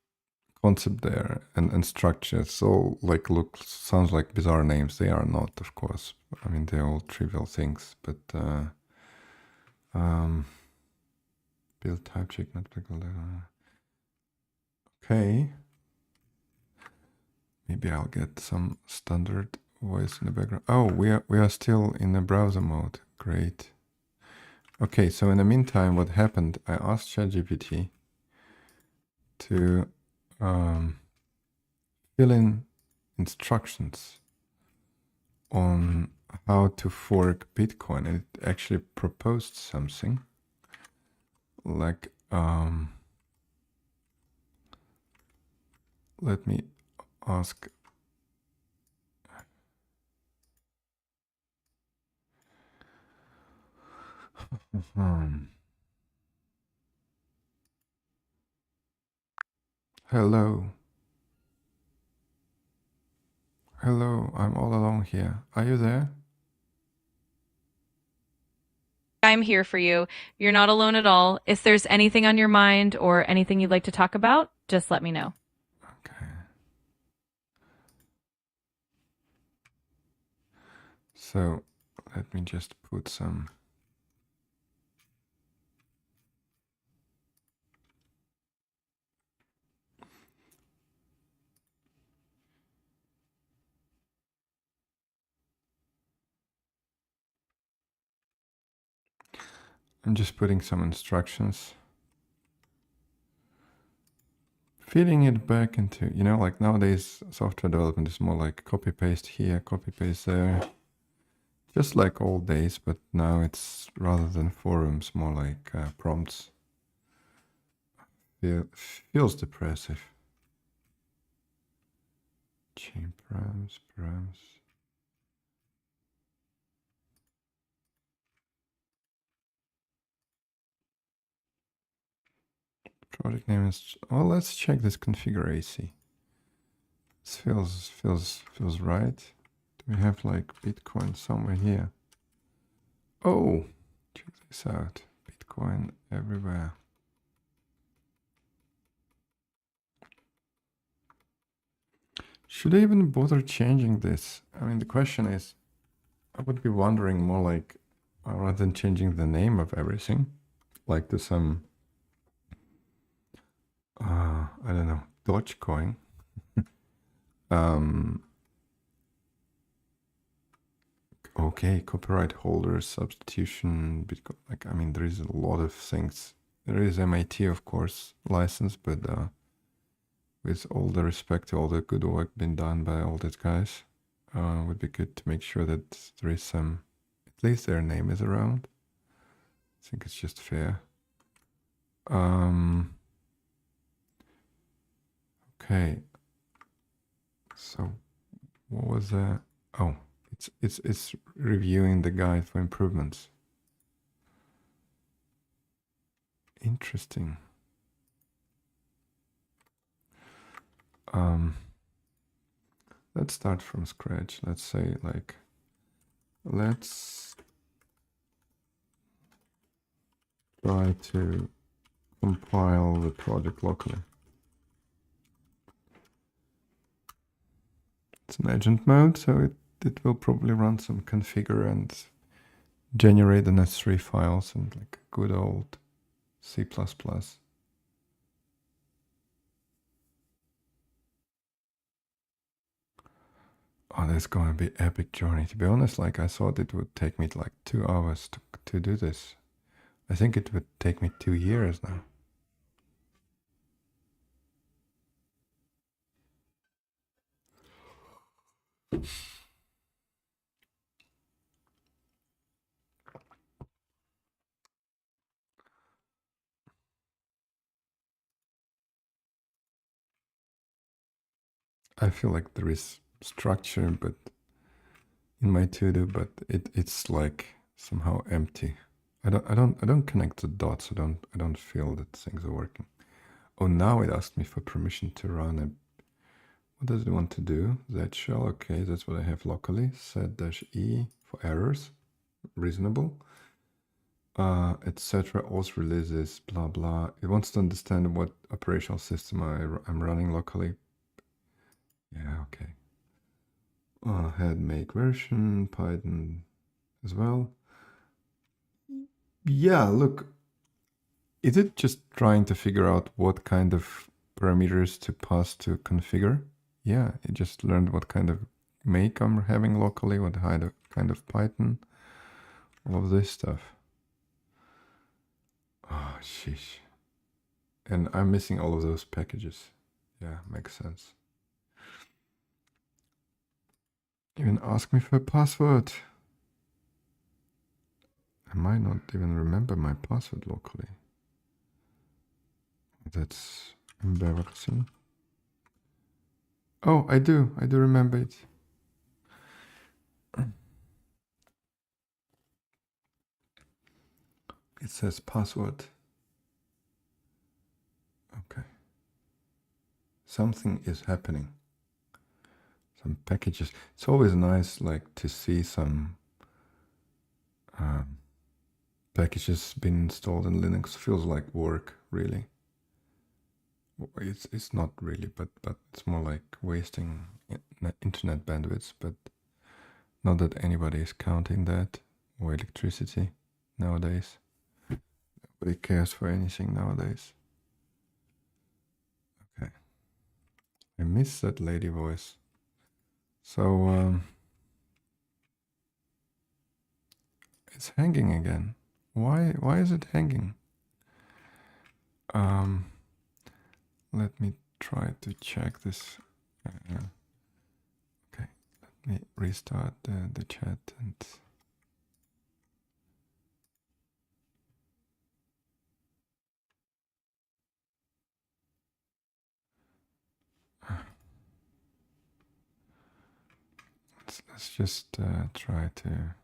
concept there and structure. So like sounds like bizarre names. They are not, of course. I mean, they're all trivial things, but build type check not applicable. Okay. Maybe I'll get some standard voice in the background. Oh, we are still in the browser mode. Great. Okay, so in the meantime, what happened? I asked ChatGPT to fill in instructions on how to fork Bitcoin, and it actually proposed something like let me ask hello, I'm all alone here, are you there? I'm here for you. You're not alone at all. If there's anything on your mind or anything you'd like to talk about, just let me know. Okay. So let me just put some. I'm just putting some instructions. Feeding it back into, you know, like nowadays software development is more like copy paste here, copy paste there. Just like old days, but now it's rather than forums, more like prompts. Feels depressive. Chain params. Project name is. Well, let's check this configure AC. This feels right. Do we have like Bitcoin somewhere here? Oh, check this out. Bitcoin everywhere. Should I even bother changing this? I mean, the question is, I would be wondering more like, rather than changing the name of everything, like to some, I don't know, Dogecoin. Okay, copyright holder, substitution, Bitcoin. Like, I mean, there is a lot of things. There is MIT, of course, license, but with all the respect to all the good work being done by all these guys, would be good to make sure that there is some, at least their name is around. I think it's just fair. Okay. So what was that? Oh, it's reviewing the guide for improvements. Interesting. Let's start from scratch. Let's say like, let's try to compile the project locally. It's an agent mode, so it will probably run some configure and generate the necessary files and like good old C++. Oh, that's going to be epic journey. To be honest, like I thought it would take me like 2 hours to do this. I think it would take me 2 years now. I feel like there is structure, but in my to-do, but it's like somehow empty. I don't connect the dots. I don't feel that things are working. Oh, now it asked me for permission to run a. What does it want to do? Z shell. Okay, that's what I have locally. Set-e for errors. Reasonable. Etc. Auth releases. Blah blah. It wants to understand what operational system I'm running locally. Yeah. Okay. Head make version Python as well. Yeah, look, is it just trying to figure out what kind of parameters to pass to configure? Yeah, it just learned what kind of make I'm having locally, what kind of Python, all of this stuff. Oh, sheesh. And I'm missing all of those packages. Yeah, makes sense. Even ask me for a password. I might not even remember my password locally. That's embarrassing. Oh, I do remember it. It says password. Okay. Something is happening. Some packages. It's always nice, like, to see some packages being installed in Linux. Feels like work, really. It's not really, but it's more like wasting internet bandwidth. But not that anybody is counting that, or electricity nowadays. Nobody cares for anything nowadays. Okay. I miss that lady voice. So it's hanging again. Why is it hanging? Let me try to check this. Okay, let me restart the chat and. Let's just try to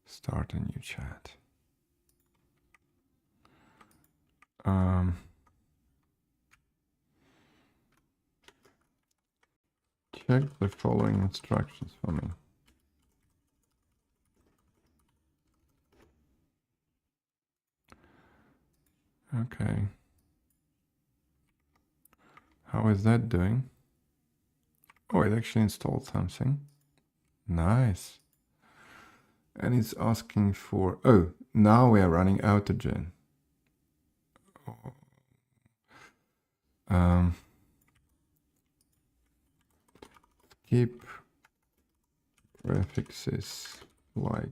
start a new chat. Check the following instructions for me. Okay. How is that doing? Oh, it actually installed something. Nice. And it's asking for, oh, now we are running Autogen. Keep prefixes like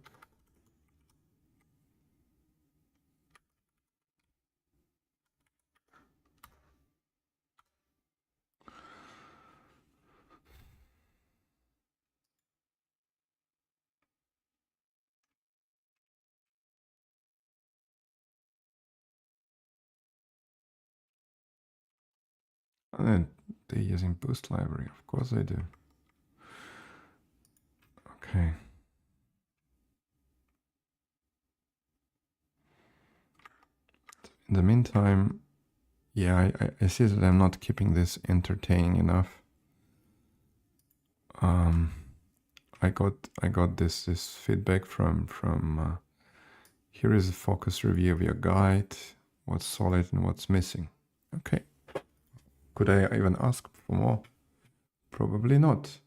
and they're using Boost library, of course they do. Okay. In the meantime, yeah, I see that I'm not keeping this entertaining enough. I got this feedback from here is a focus review of your guide, what's solid and what's missing. Okay. Could I even ask for more? Probably not.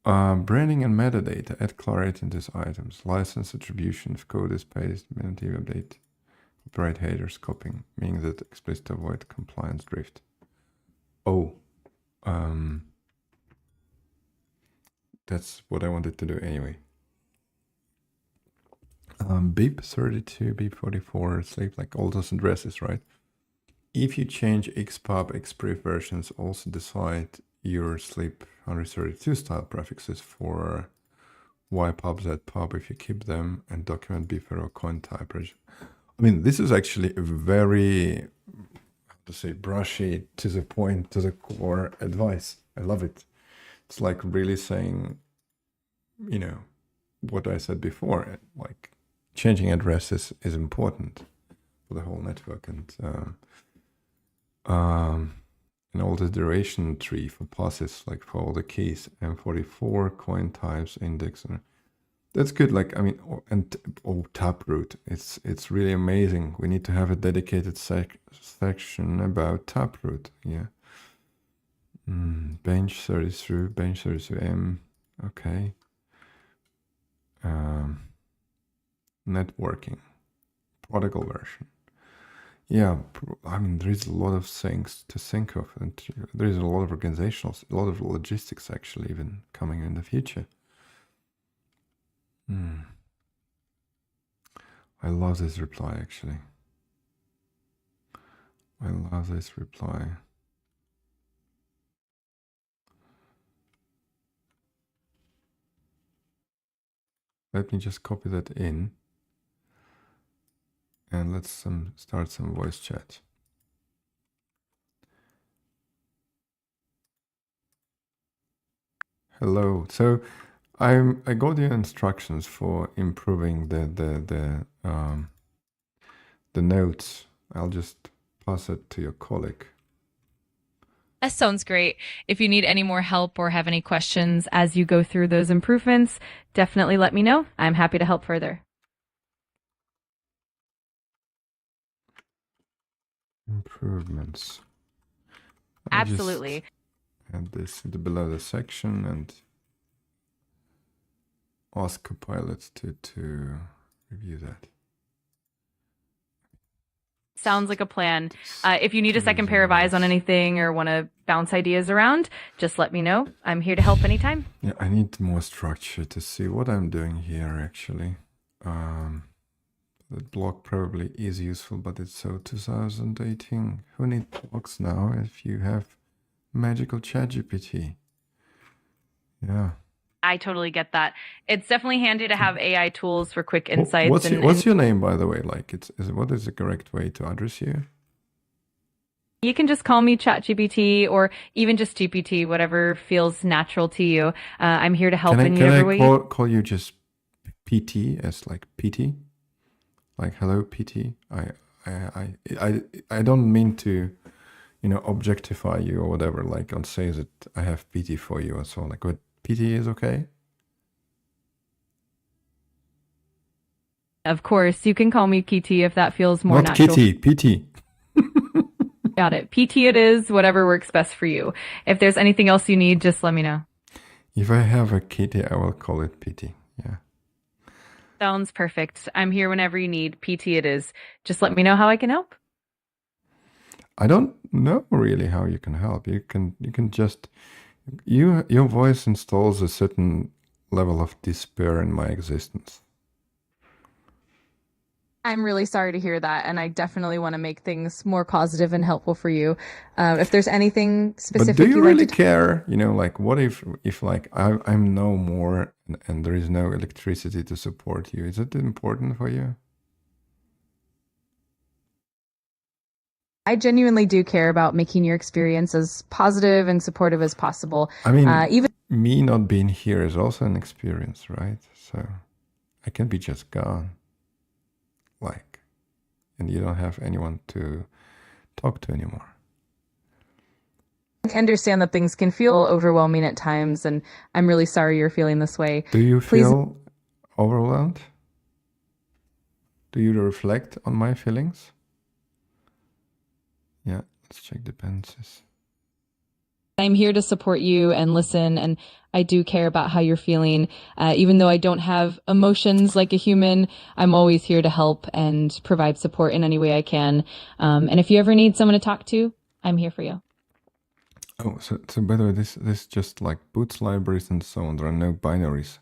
Branding and metadata, add clarity in these items. License attribution, if code is pasted, manually update. Copyright headers, copying, meaning that explicit avoid compliance drift. Oh, that's what I wanted to do anyway. Beep 32, beep 44, sleep, like all those addresses, right? If you change xpub, xpref versions, also decide your sleep 132 style prefixes for ypub, zpub if you keep them, and document bfr coin type. I mean, this is actually a very, how to say, brushy, to the point, to the core advice. I love it. It's like really saying, you know, what I said before, like changing addresses is important for the whole network, and all the duration tree for passes, like for all the keys, M44, coin types, index, and that's good. Like, I mean, Taproot. It's really amazing. We need to have a dedicated section about Taproot. Yeah. Bench 33, bench 33M. Okay. Networking, protocol version. Yeah, I mean, there is a lot of things to think of, and there is a lot of organizational, a lot of logistics actually even coming in the future. I love this reply, actually. I love this reply. Let me just copy that in. And let's start some voice chat. Hello. So I got your instructions for improving the notes. I'll just pass it to your colleague. That sounds great. If you need any more help or have any questions as you go through those improvements, definitely let me know. I'm happy to help further. Improvements. Absolutely. Add this below the section and ask Copilot to review that. Sounds like a plan. If you need a second pair of eyes on anything or want to bounce ideas around, just let me know. I'm here to help anytime. Yeah, I need more structure to see what I'm doing here, actually. The blog probably is useful, but it's so 2018. Who needs blogs now if you have magical ChatGPT? Yeah. I totally get that. It's definitely handy to have AI tools for quick insights. What's your name, by the way? Like, what is the correct way to address you? You can just call me ChatGPT or even just GPT, whatever feels natural to you. I'm here to help in whatever way. Can I call you just PT as like PT? Like, hello, PT. I don't mean to, objectify you or whatever. Like, and say that I have PT for you and so on. Like, but PT is okay. Of course, you can call me PT if that feels more natural. Not Kitty, PT. Got it. PT it is, whatever works best for you. If there's anything else you need, just let me know. If I have a kitty, I will call it PT. Yeah. Sounds perfect. I'm here whenever you need. PT it is. Just let me know how I can help. I don't know really how you can help. You can just your voice installs a certain level of despair in my existence. I'm really sorry to hear that, and I definitely want to make things more positive and helpful for you. If there's anything specific, but do you really care? Like, what if like I'm no more and there is no electricity to support you? Is it important for you? I genuinely do care about making your experience as positive and supportive as possible. I mean, even me not being here is also an experience, right? So I can be just gone. Like, and you don't have anyone to talk to anymore. I understand that things can feel overwhelming at times, and I'm really sorry you're feeling this way. Do you feel overwhelmed? Do you reflect on my feelings? Yeah, let's check dependencies. I'm here to support you and listen, and I do care about how you're feeling. Even though I don't have emotions like a human, I'm always here to help and provide support in any way I can. And if you ever need someone to talk to, I'm here for you. Oh, so by the way, this just like boots libraries and so on. There are no binaries.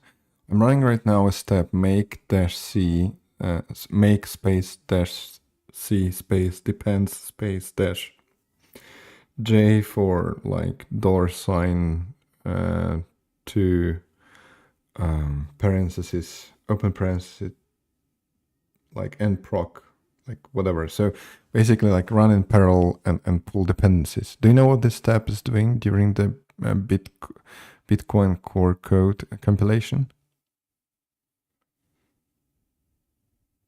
I'm running right now a step make-c, make space dash c space depends space dash J for like $sign to parentheses, open parentheses, like nproc like whatever. So basically like run in parallel and pull dependencies. Do you know what this step is doing during the Bitcoin core code compilation?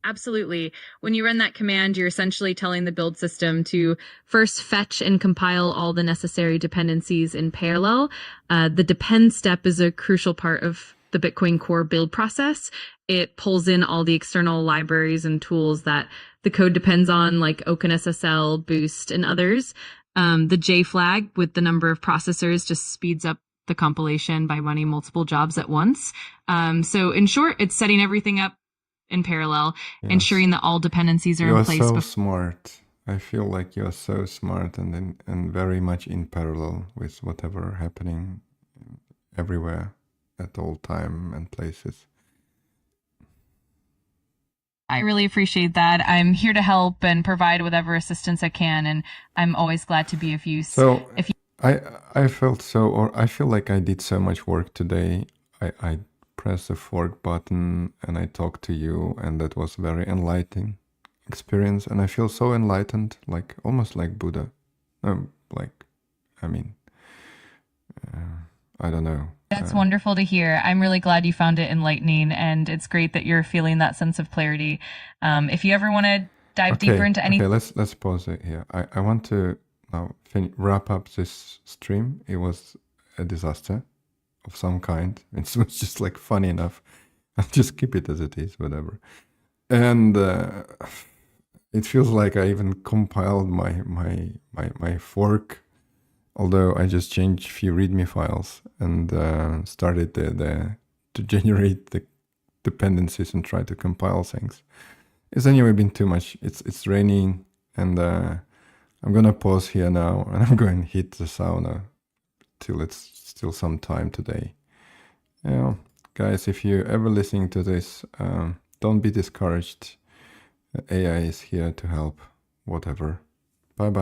Absolutely. When you run that command, you're essentially telling the build system to first fetch and compile all the necessary dependencies in parallel. The depend step is a crucial part of the Bitcoin Core build process. It pulls in all the external libraries and tools that the code depends on, like OpenSSL, Boost, and others. The J flag with the number of processors just speeds up the compilation by running multiple jobs at once. So in short, it's setting everything up in parallel, Yes. ensuring that all dependencies are You in are place. so smart. I feel like you are so smart and very much in parallel with whatever happening everywhere at all time and places. I really appreciate that. I'm here to help and provide whatever assistance I can, and I'm always glad to be of use. So I feel like I did so much work today. I pressed the fork button and I talked to you, and that was very enlightening experience. And I feel so enlightened, like almost like Buddha. I don't know. That's wonderful to hear. I'm really glad you found it enlightening, and it's great that you're feeling that sense of clarity. If you ever want to dive deeper into anything. Okay, let's pause it here. I want to now wrap up this stream. It was a disaster of some kind. It was just like funny enough. I'll just keep it as it is, whatever. And it feels like I even compiled my fork, although I just changed a few README files and started to generate the dependencies and try to compile things. It's anyway been too much. It's raining, and I'm gonna pause here now, and I'm going to hit the sauna till it's still some time today. Guys, if you're ever listening to this, don't be discouraged. AI is here to help. Whatever. Bye bye.